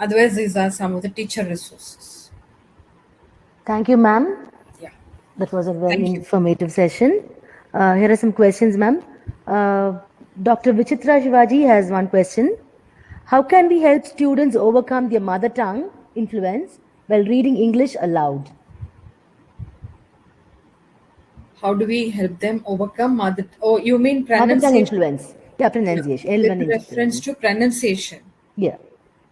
Otherwise, these are some of the teacher resources. Thank you, ma'am. Yeah. That was a very Thank you. informative session. Here are some questions, ma'am. Dr. Vichitra Shivaji has one question. How can we help students overcome their mother tongue influence while reading English aloud? How do we help them overcome mother? Oh, you mean Mother tongue pronunciation? influence. Yeah, Yeah, pronunciation. with L1 reference influence. to pronunciation. Yeah.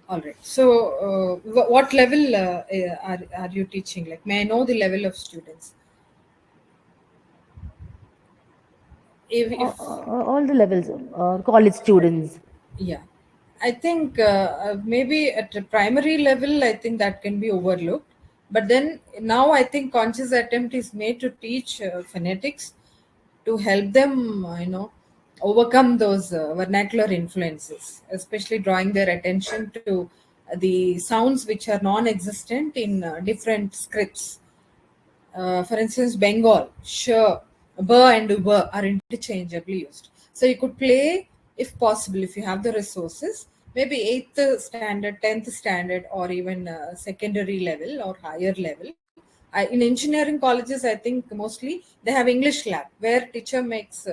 All right. So, what level are you teaching? Like, may I know the level of students? If All the levels, college students. yeah, I think maybe at a primary level, I think that can be overlooked. But then now, I think conscious attempt is made to teach phonetics to help them, overcome those vernacular influences, especially drawing their attention to the sounds which are non-existent in different scripts. For instance, Bengal, sure, ba and uba are interchangeably used. So you could play, if possible, if you have the resources, maybe 8th standard, 10th standard, or even secondary level or higher level. In engineering colleges, I think mostly they have English lab where teacher makes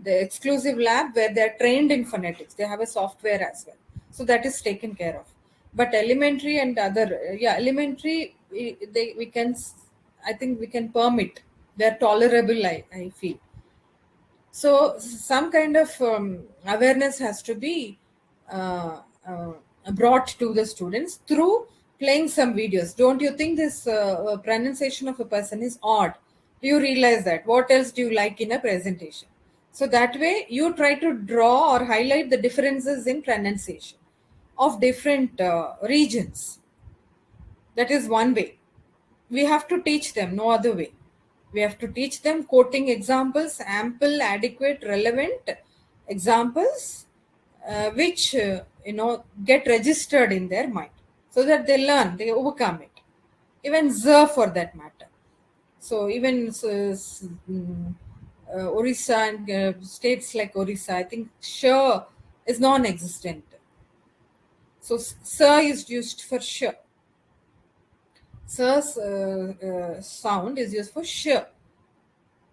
the exclusive lab where they are trained in phonetics. They have a software as well. So that is taken care of. But elementary and other, elementary, we can I think we can permit. They're tolerable, I feel. So some kind of awareness has to be brought to the students through playing some videos. Don't you think this pronunciation of a person is odd? Do you realize that? What else do you like in a presentation? So that way you try to draw or highlight the differences in pronunciation of different regions. That is one way. We have to teach them, no other way. We have to teach them quoting examples, ample, adequate, relevant examples, which get registered in their mind, so that they learn, they overcome it. Even Z for that matter. So even Orissa and states like Orissa, I think sh is non-existent. So sir is used for sh. Sir's sound is used for sh.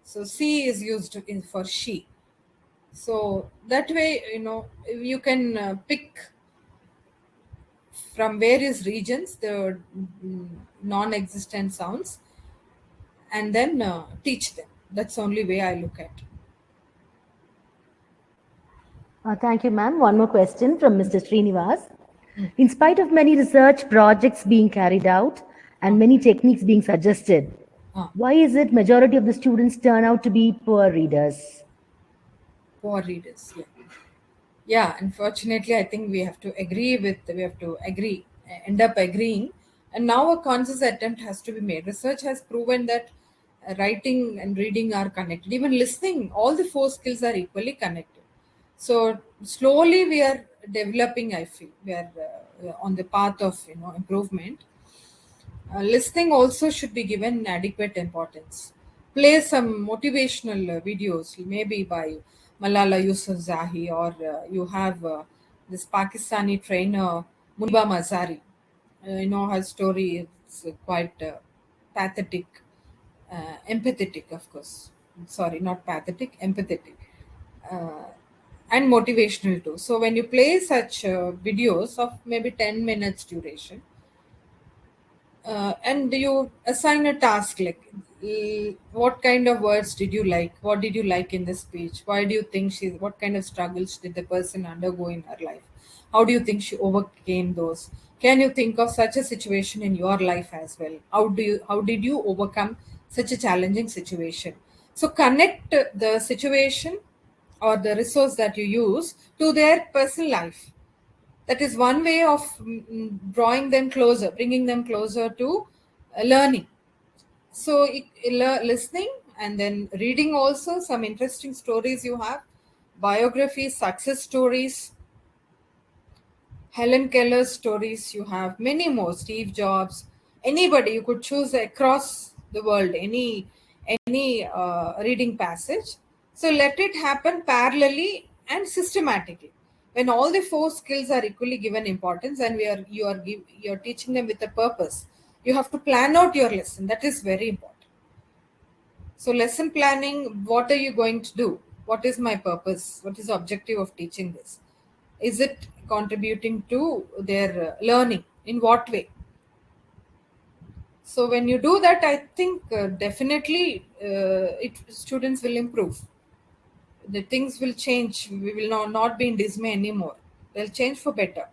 So C is used for she. So that way, you can pick from various regions the non-existent sounds and then teach them. That's the only way I look at. Thank you, ma'am. One more question from Mr. Srinivas. In spite of many research projects being carried out and many techniques being suggested, why is it majority of the students turn out to be poor readers? Poor readers, yeah. Unfortunately, I think we have to end up agreeing. And now a conscious attempt has to be made. Research has proven that writing and reading are connected. Even listening, all the four skills are equally connected. So slowly we are developing. I feel we are on the path of improvement. Listening also should be given adequate importance. Play some motivational videos, maybe by Malala Yousafzai, or you have this Pakistani trainer Muniba Mazari. Her story is quite pathetic, empathetic, of course. Sorry, not pathetic, empathetic. Uh, and motivational too. So when you play such videos of maybe 10 minutes duration, and you assign a task like what kind of words did you like, what did you like in the speech, why do you think what kind of struggles did the person undergo in her life, how do you think she overcame those, can you think of such a situation in your life as well, how did you overcome such a challenging situation. So connect the situation or the resource that you use to their personal life. That is one way of drawing them closer, bringing them closer to learning. So listening and then reading also some interesting stories you have, biographies, success stories, Helen Keller's stories, you have many more, Steve Jobs, anybody you could choose across the world, any reading passage. So let it happen parallelly and systematically. When all the four skills are equally given importance and you're teaching them with a purpose, you have to plan out your lesson. That is very important. So lesson planning, what are you going to do? What is my purpose? What is the objective of teaching this? Is it contributing to their learning? In what way? So when you do that, I think definitely students will improve. The things will change. We will not be in dismay anymore. They'll change for better.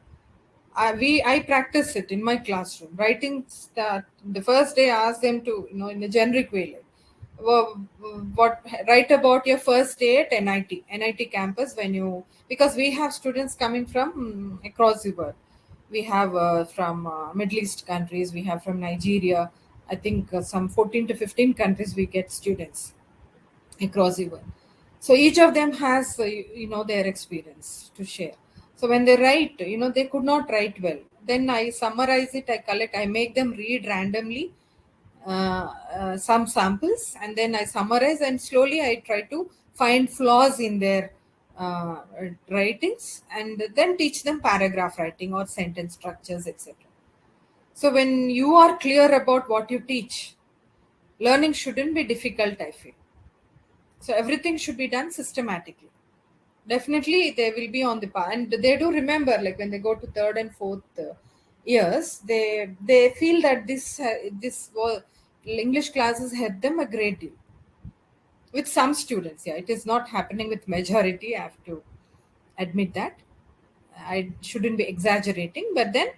I practice it in my classroom. Writing start the first day. I ask them to in a generic way, like, what write about your first day at NIT campus because we have students coming from across the world. We have from Middle East countries. We have from Nigeria. I think some 14 to 15 countries we get students across the world. So each of them has their experience to share. So when they write, they could not write well, then I summarize it, I make them read randomly some samples, and then I summarize, and slowly I try to find flaws in their writings, and then teach them paragraph writing or sentence structures, etc. So when you are clear about what you teach, learning shouldn't be difficult, I feel. So everything should be done systematically. Definitely, they will be on the path, and they do remember. Like when they go to third and fourth years, they feel that this was English classes help them a great deal. With some students, yeah, it is not happening with majority. I have to admit that. I shouldn't be exaggerating, but then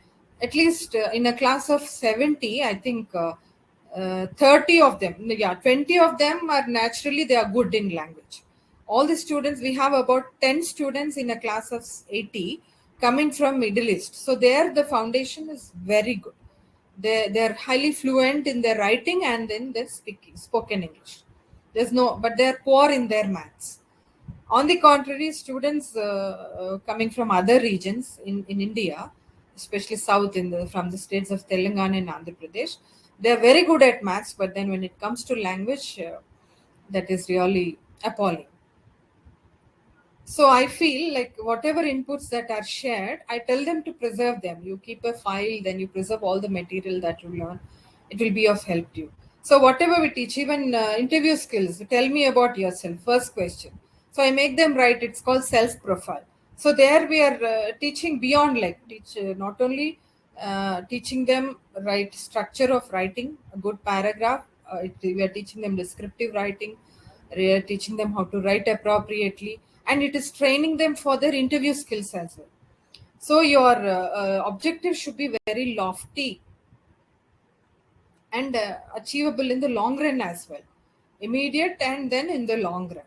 at least in a class of 70, I think 30 of them, yeah, 20 of them are naturally, they are good in language. All the students, we have about 10 students in a class of 80 coming from Middle East. So there the foundation is very good. They're highly fluent in their writing and in their spoken English. But they're poor in their maths. On the contrary, students coming from other regions in India, especially south from the states of Telangana and Andhra Pradesh, They're very good at maths, but then when it comes to language, that is really appalling. So I feel like whatever inputs that are shared, I tell them to preserve them. You keep a file, then you preserve all the material that you learn. It will be of help to you. So whatever we teach, even interview skills, tell me about yourself. First question. So I make them write. It's called self-profile. So there we are teaching beyond, like not only teaching them right structure of writing, a good paragraph. We are teaching them descriptive writing. We are teaching them how to write appropriately, and it is training them for their interview skills as well. So your objective should be very lofty and achievable in the long run as well, immediate and then in the long run.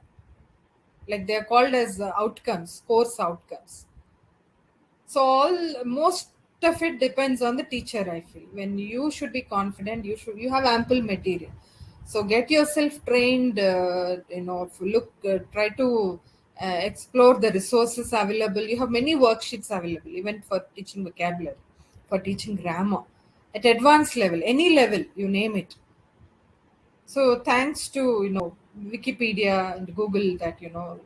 Like they are called as outcomes, course outcomes. So most of it depends on the teacher, I feel. When you should be confident, you have ample material. So get yourself trained, try to explore the resources available. You have many worksheets available, even for teaching vocabulary, for teaching grammar, at advanced level, any level, you name it. So thanks to Wikipedia and Google, that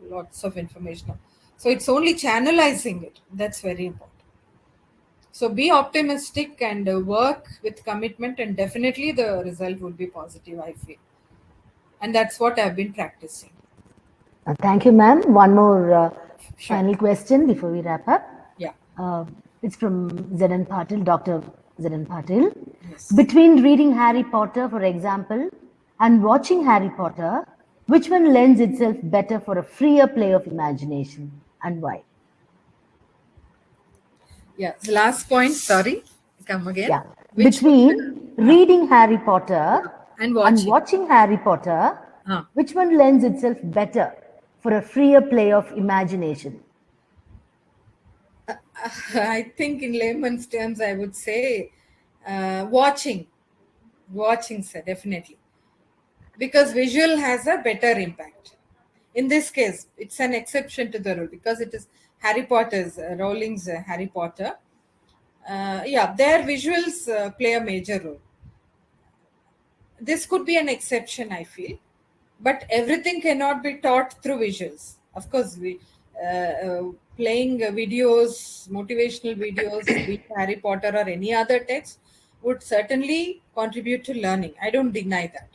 lots of information. So it's only channelizing it, that's very important. So be optimistic and work with commitment, and definitely the result would be positive, I feel. And that's what I've been practicing. Thank you, ma'am. One more Sure. final question before we wrap up. Yeah. It's from Zenan Patil, Dr. Zenan Patil. Yes. Between reading Harry Potter, for example, and watching Harry Potter, which one lends itself better for a freer play of imagination, and why? Yeah. The last point, sorry. Come again. Yeah. Which Between reading Harry Potter and watching Harry Potter, which one lends itself better for a freer play of imagination? I think in layman's terms, I would say watching. Watching, sir, definitely. Because visual has a better impact. In this case, it's an exception to the rule because it is Harry Potter's, Rowling's Harry Potter. Their visuals play a major role. This could be an exception, I feel, but everything cannot be taught through visuals. Of course, we playing videos, motivational videos, be it Harry Potter or any other text, would certainly contribute to learning. I don't deny that.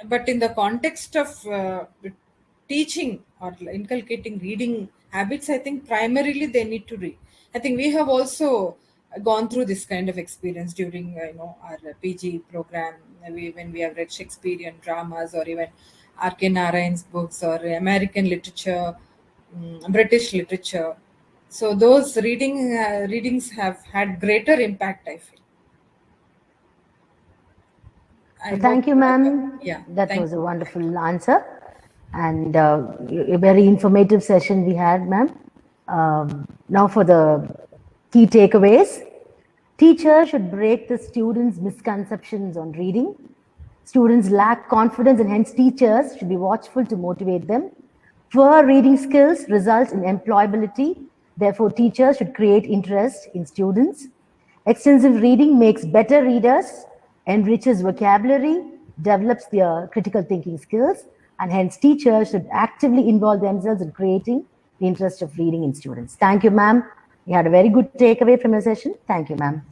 But in the context of teaching or inculcating reading habits, I think primarily they need to read. I think we have also gone through this kind of experience during our PG program, when we have read Shakespearean dramas or even R.K. Narayan's books or American literature, British literature. So those readings have had greater impact, I feel. Thank you, ma'am. Yeah, that was a wonderful answer, and a very informative session we had, ma'am. Now for the key takeaways. Teachers should break the students' misconceptions on reading. Students lack confidence, and hence teachers should be watchful to motivate them. Poor reading skills result in employability. Therefore, teachers should create interest in students. Extensive reading makes better readers, enriches vocabulary, develops their critical thinking skills, and hence teachers should actively involve themselves in creating the interest of reading in students. Thank you, ma'am. We had a very good takeaway from your session. Thank you, ma'am.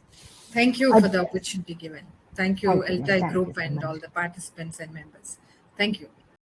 Thank you for the opportunity given. Thank you, ELTAI group and all the participants and members. Thank you.